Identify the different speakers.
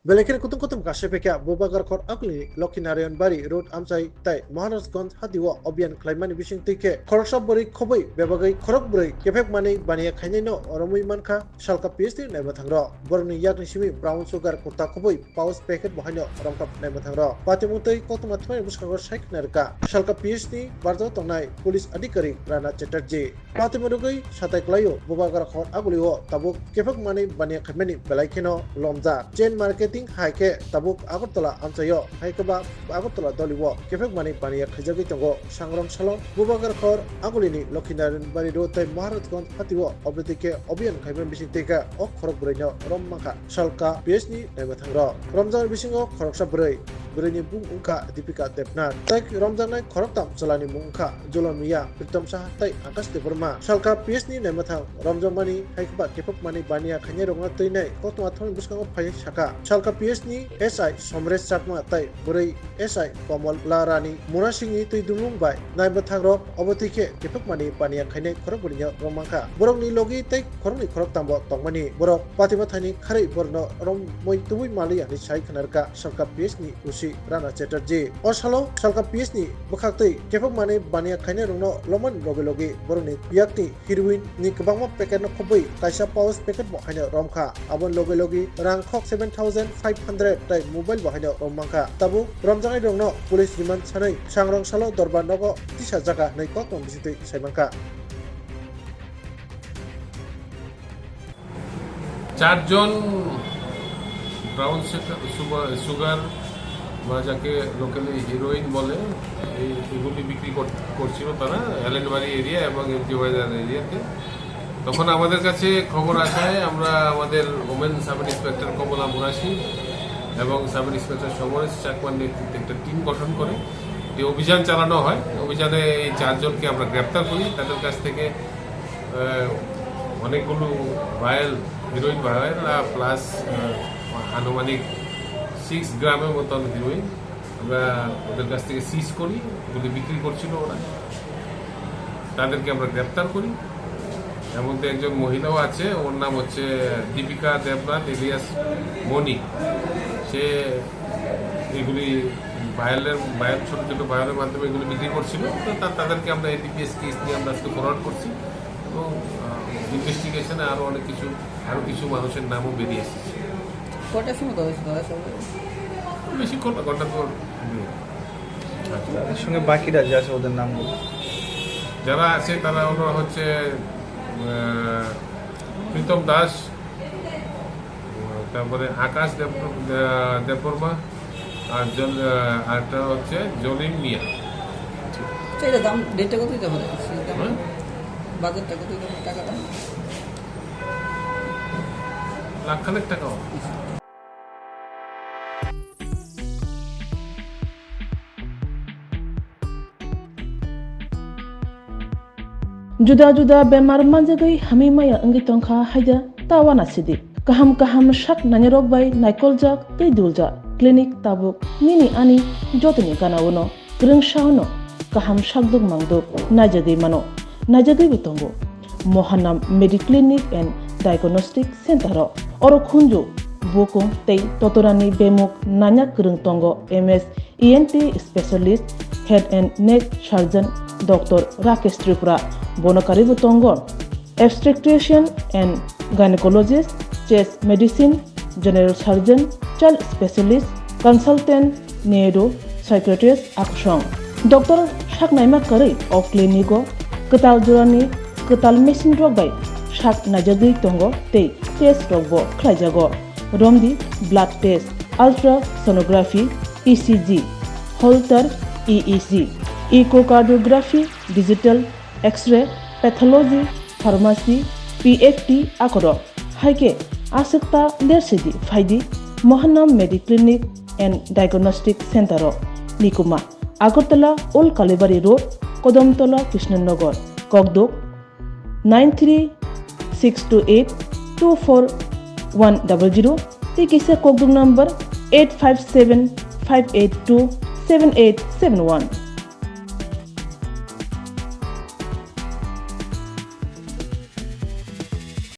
Speaker 1: Belekere kutum Kepheko Bwrwi Khor Akli Lokhinarian Bari Road Amsai Tai Maharashgond Hatiwa Obian Klaimani Bishing Tike Khorokbrwino Khobwi Bebagai Khorokbrwino Kepheko Mani Bania Khainino Romwi Manka Shalka PhD Naimathangro Bwrwi Yakni Shimi Brown Sugar Kota Khobwi Paus Packet Bahino Romkha Naimathangro Patimutai Kotumatmai Muskangor Shaik Nerka Shalka PhD Bardo Tongnai Police Adhikari Rana Chatterjee Patimurugai Shatai Klayo Bwrwi Khor Aguliwo Tabuk Kepheko Mani Bania Khaimani Belaikino Lomja Chain Marketing Haike Tabuk Agartala Amsayo Haikeba Agartala Doliwo Kepheko Mani Bania Khajagi Tongo Swrangchati Bwrwi Khor Agulini Lokhinarian Bari Road Tai Maharashgond Hatiwa Obetike Obian Khaiman Bishing Teke O Khorokbrwino Romkha Shalka PhD Naimathangro Ramjan Bishingo Khorokbrwino Bwrwi Bung Ungka Dipika Depnat Tai Ramjanai Khoroktam Chalani Mungka Jolomia Pritam Shah Tai Akas Deborma Shalka PhD Naimathang Ramjan Mani Haikeba Kepheko Mani Bania Khainirongna Toinai Kotumathon Buskango Phai Shaka Shalka PhD SI Somres Chakma Tai Bwrwi SI Komal Larani Munasingni Tui Dumung Bai Naimathangro Obotike Kepheko Mani Bania Khainai Khorokbrwino Romkha Borokni logi Tai Khorokni Khoroktambo Tongmani Borok Patimathani Khari Borno Rom Moi Tubui Malia Ni Sai Khanarka Shalka PhD Usi Rana Chatterjee Osalo Shalka PhD Bukhaktai Kepheko Mani Bania Khainai Rongno Loman Logi Borokni Yakti Riwi ni Kabangma Packet no Khobwi Kaisa Paus Packet Bo Haino Romkha Abon Logi Rangkhok 7,500 Tai Mobile Bo Haino Romkha Tabu Romjangai Rongno Police Remand Sanai Swrangchati Dorban Nogo Tisa Jaga Nei Kotong Bisitui Saimanka
Speaker 2: চারজন brown sugar বা যাকে locally heroine বলে এগুলি বিক্রি করছিল তারা Ellenbari area এবং MG বাজার এরিয়াতে তখন আমাদের কাছে খবর আসায় আমরা আমাদের ওমেন সাব ইন্সপেক্টর কমলা মুরাশি এবং সাব ইন্সপেক্টর সমরেশ চাকমার নেতৃত্বে একটা টিম গঠন করে এই অভিযান চালানো হয় অভিযানে এই চারজনকে আমরা গ্রেপ্তার করি তাদের কাছ থেকে অনেকগুলো ভায়াল হিরোইন ভায়াল প্লাস আনুমানিক 6 গ্রামের মতন হিরোইন আমরা ওদের কাছ থেকে সিজ করি এগুলি বিক্রি করছিল ওরা তাদেরকে আমরা গ্রেপ্তার করি এর মধ্যে একজন মহিলাও আছে ওর নাম হচ্ছে দীপিকা দেবনাথ এলিয়াস মনি সে এগুলি ভায়াল ছোট ছোট ভায়ালের মাধ্যমে এগুলি বিক্রি করছিল তো তাদেরকে আমরা এটিপিএস কেস নিয়ে আমরা আজকে ফরওয়ার্ড করছি এবং ইনভেস্টিগেশনে আরও কিছু মানুষের নামও বেরিয়ে এসেছে
Speaker 3: কটার সময়
Speaker 2: বেশিক্ষণ না ঘন্টা পর
Speaker 4: তাদের সঙ্গে বাকিরা যে আছে ওদের নামগুলো
Speaker 2: যারা আছে তারা ওরা হচ্ছে প্রীতম দাস তারপরে আকাশ দেববর্মা আর আরেকটা হচ্ছে জলিম মিয়া
Speaker 3: এটা দাম রেটটা কত দিতে হবে বাজারটা কত টাকাটা
Speaker 2: লাখখানেক টাকা হবে
Speaker 5: Juda bemar manjagai hamimaya angi tongkha haida tawana sidi kaham shak nanyarok bai naikolJak tei dulja clinic tabuk nini ani jotoni ganawono grungshauno kaham shakduk mangduk najagei bitongo Mohanam Mediclinic and Diagnostic Center oro khunju bokung tei totorani bemuk nanya krung tongo MS ENT specialist head and neck surgeon Dr. Rakesh Tripura Bonokari Butongon, obstetrician and gynecologist, chest medicine, general surgeon, child specialist, consultant, neuro, psychiatrist, akshong. Dr. Shaknaima Kari of Clinico, Ketal Jurani, Ketal Machine Rogbay, Shak Najagi Tongo, Te, Test Rogbo, Klajago, Romdi, blood test, ultrasonography, ECG, Holter, EEG, echocardiography, digital, X-ray, pathology, pharmacy, PFT, akoro. Haike, asekta dersidi, faidi, Mohanam Mediclinic and Diagnostic Center, Nikuma, Agartala, Old Kalibari Road, Kodamtola, Krishnanagar, Kogdok, 93-628-24100, Tikisa Kogdok number 857-582-7871.